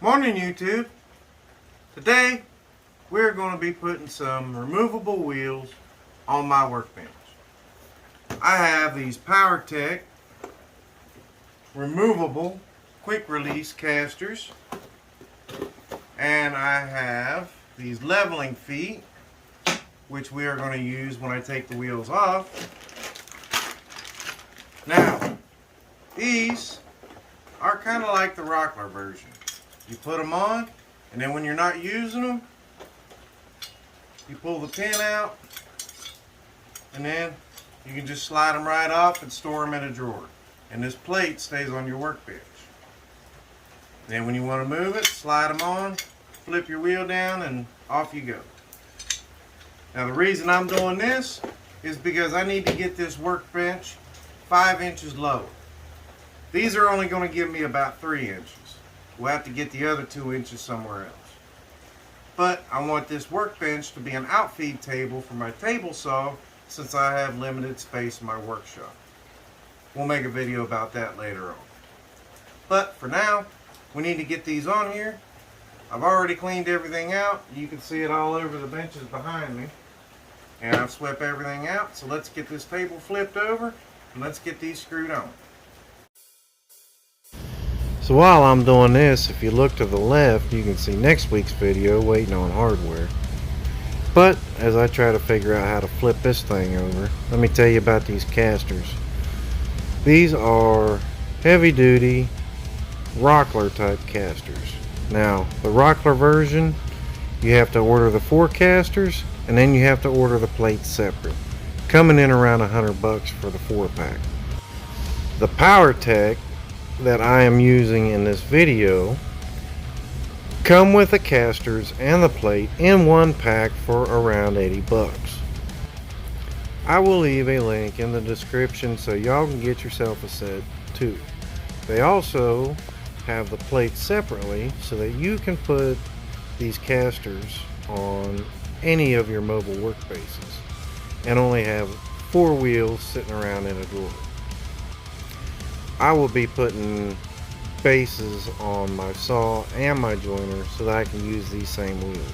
Morning YouTube. Today we're going to be putting some removable wheels on my workbench. I have these PowerTech removable quick release casters, and I have these leveling feet which we are going to use when I take the wheels off. Now these are kind of like the Rockler version. You put them on, and then when you're not using them, you pull the pin out, and then you can just slide them right off and store them in a drawer. And this plate stays on your workbench. Then when you want to move it, slide them on, flip your wheel down, and off you go. Now the reason I'm doing this is because I need to get this workbench 5 inches lower. These are only going to give me about 3 inches. We'll have to get the other 2 inches somewhere else. But I want this workbench to be an outfeed table for my table saw, since I have limited space in my workshop. We'll make a video about that later on. But for now, we need to get these on here. I've already cleaned everything out. You can see it all over the benches behind me. And I've swept everything out. So let's get this table flipped over and let's get these screwed on. So while I'm doing this, if you look to the left, you can see next week's video waiting on hardware. But as I try to figure out how to flip this thing over, let me tell you about these casters. These are heavy duty Rockler type casters. Now the Rockler version, you have to order the 4 casters, and then you have to order the plates separate, coming in around $100 for the 4-pack. The PowerTech that I am using in this video come with the casters and the plate in one pack for around $80. I will leave a link in the description so y'all can get yourself a set too. They also have the plates separately so that you can put these casters on any of your mobile workbases and only have 4 wheels sitting around in a drawer. I will be putting bases on my saw and my joiner so that I can use these same wheels.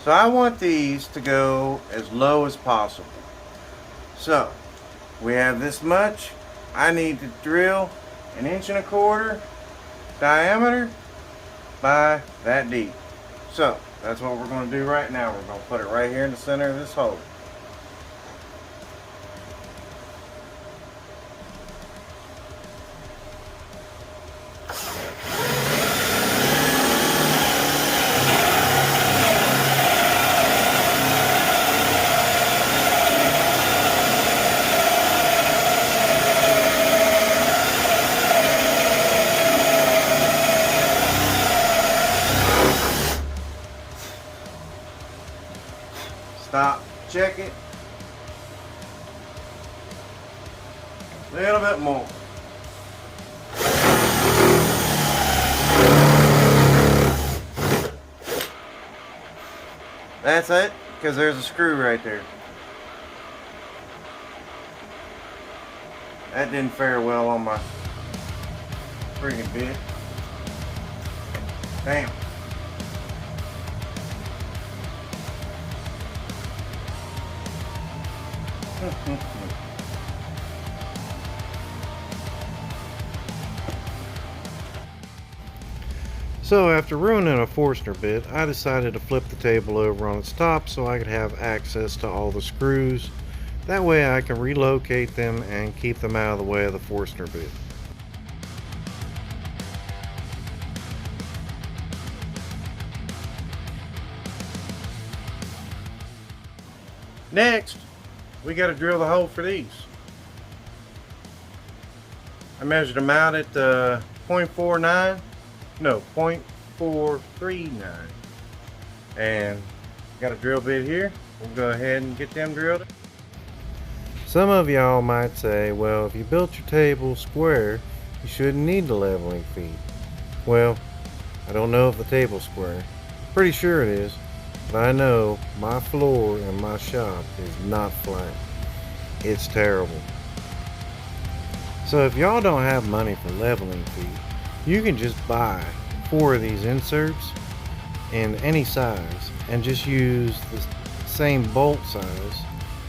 So I want these to go as low as possible. So we have this much. I need to drill 1.25 inch diameter by that deep. So that's what we're going to do right now. We're going to put it right here in the center of this hole. Stop, check it. A little bit more. That's it, because there's a screw right there. That didn't fare well on my freaking bit. Damn. So after ruining a Forstner bit, I decided to flip the table over on its top so I could have access to all the screws. That way I can relocate them and keep them out of the way of the Forstner bit. Next, we got to drill the hole for these. I measured them out at 0.49, no, 0.439, and got a drill bit here. We'll go ahead and get them drilled. Some of y'all might say, well, if you built your table square, you shouldn't need the leveling feet. Well, I don't know if the table's square. Pretty sure it is. But I know my floor in my shop is not flat. It's terrible. So if y'all don't have money for leveling feet, you can just buy 4 of these inserts in any size and just use the same bolt size,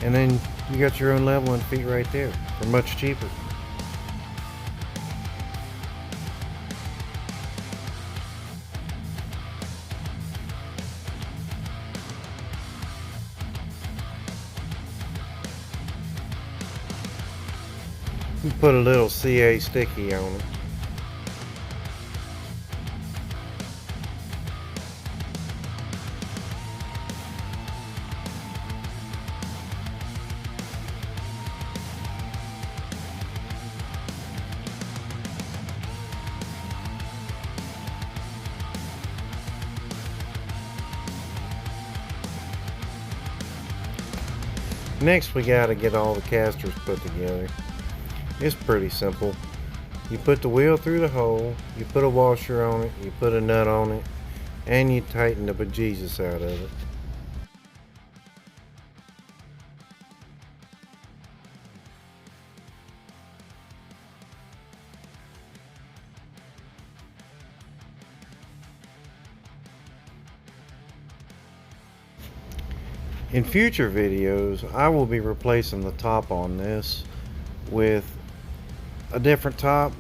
and then you got your own leveling feet right there for much cheaper. You put a little CA sticky on it. Next, we got to get all the casters put together. It's pretty simple. You put the wheel through the hole, you put a washer on it, you put a nut on it, and you tighten the bejesus out of it. In future videos, I will be replacing the top on this with a different top.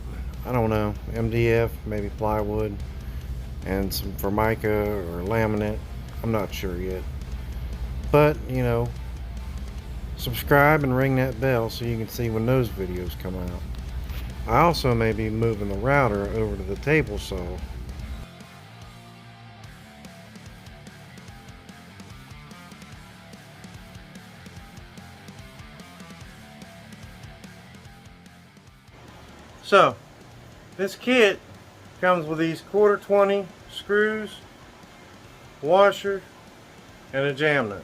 I don't know, MDF, maybe plywood, and some Formica or laminate. I'm not sure yet. But, you know, subscribe and ring that bell so you can see when those videos come out. I also may be moving the router over to the table saw. So, this kit comes with these 1/4 screws, washer, and a jam nut.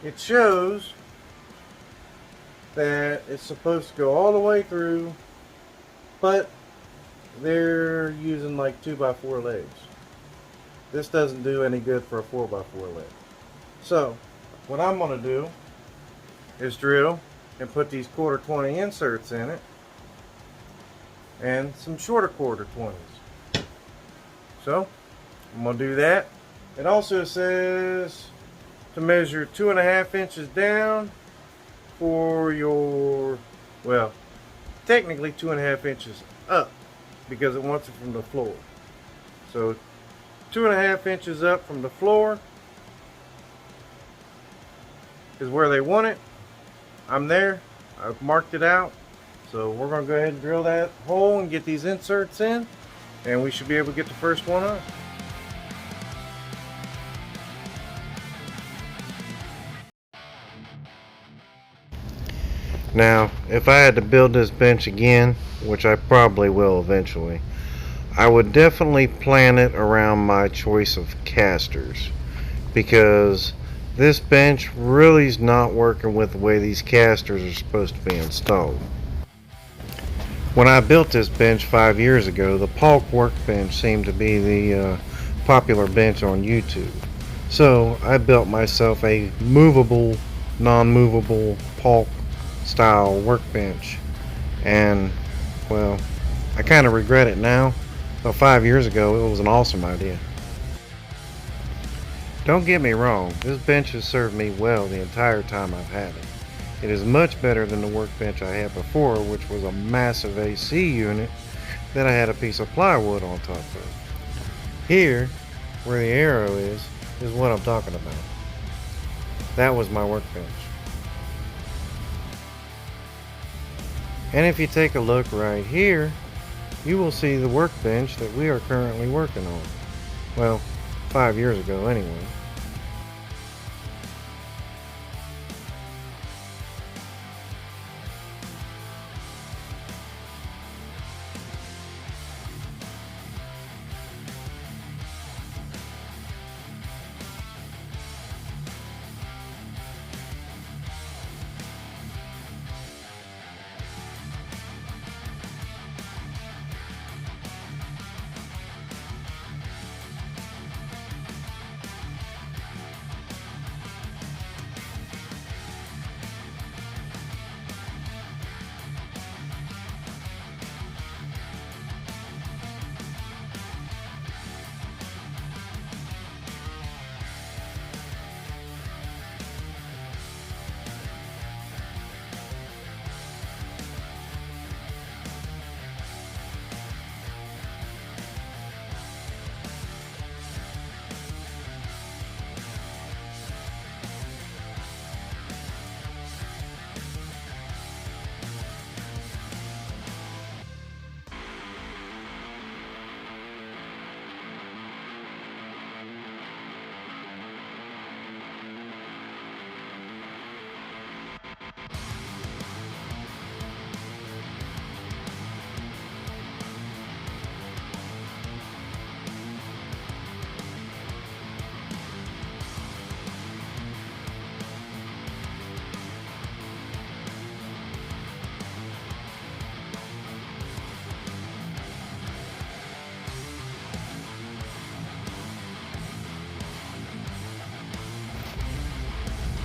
It shows that it's supposed to go all the way through, but they're using like 2x4 legs. This doesn't do any good for a 4x4 leg. So, what I'm going to do is drill and put these 1/4 inserts in it and some shorter 1/4. So I'm going to do that. It also says to measure 2.5 inches down for your, well, technically 2.5 inches up because it wants it from the floor. So 2.5 inches up from the floor is where they want it. I'm there. I've marked it out. So we're going to go ahead and drill that hole and get these inserts in, and we should be able to get the first one up. Now, if I had to build this bench again, which I probably will eventually, I would definitely plan it around my choice of casters, because this bench really is not working with the way these casters are supposed to be installed. When I built this bench 5 years ago, the Polk workbench seemed to be the popular bench on YouTube. So I built myself a movable, non-movable Polk style workbench. And, well, I kind of regret it now. But 5 years ago, it was an awesome idea. Don't get me wrong, this bench has served me well the entire time I've had it. It is much better than the workbench I had before, which was a massive AC unit that I had a piece of plywood on top of. Here, where the arrow is what I'm talking about. That was my workbench. And if you take a look right here, you will see the workbench that we are currently working on. Well, 5 years ago anyway.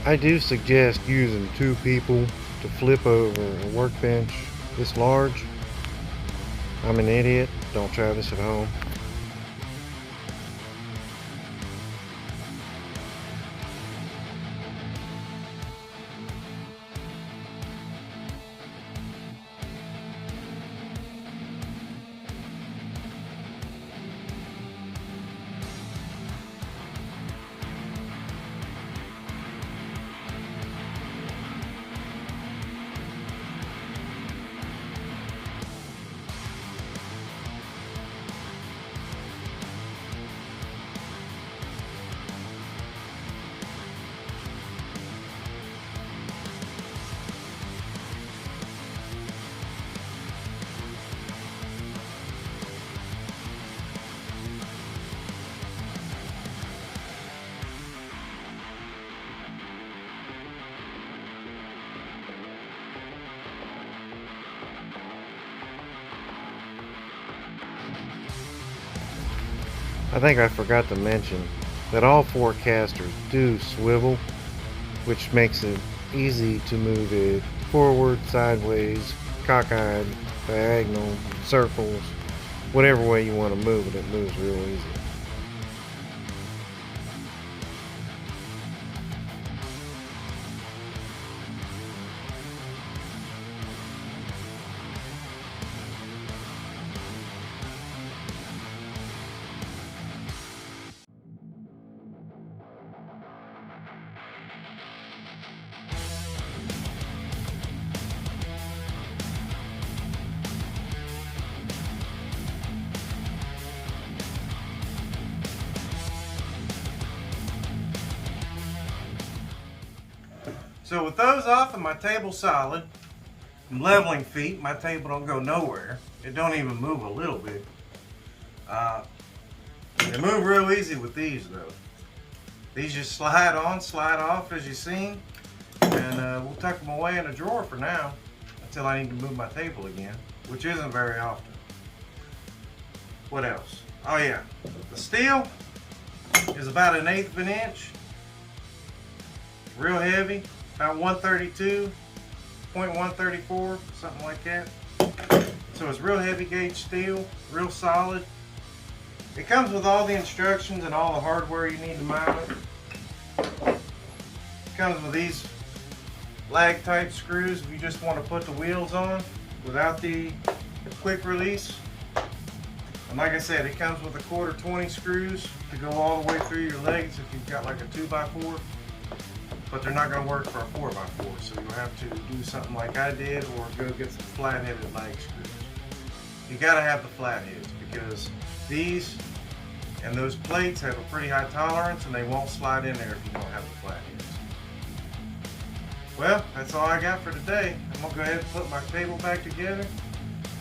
I do suggest using 2 people to flip over a workbench this large. I'm an idiot. Don't try this at home. I think I forgot to mention that all 4 casters do swivel, which makes it easy to move it forward, sideways, cockeyed, diagonal, circles, whatever way you want to move it, it moves real easy. So with those off and my table solid, and leveling feet, my table don't go nowhere. It don't even move a little bit. They move real easy with these though. These just slide on, slide off as you've seen, and we'll tuck them away in a drawer for now until I need to move my table again, which isn't very often. What else? Oh yeah, the steel is about 1/8 of an inch, real heavy. About 132, 0.134, something like that. So it's real heavy gauge steel, real solid. It comes with all the instructions and all the hardware you need to mount it. It comes with these lag type screws if you just want to put the wheels on without the quick release. And like I said, it comes with a 1/4 20 screws to go all the way through your legs if you've got like a 2x4. But they're not going to work for a 4x4, so you'll have to do something like I did or go get some flat-headed lag screws. You got to have the flatheads because these and those plates have a pretty high tolerance and they won't slide in there if you don't have the flatheads. Well, that's all I got for today. I'm going to go ahead and put my table back together,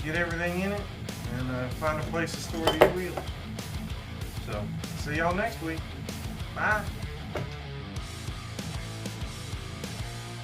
get everything in it, and find a place to store these wheels. So, see y'all next week. Bye.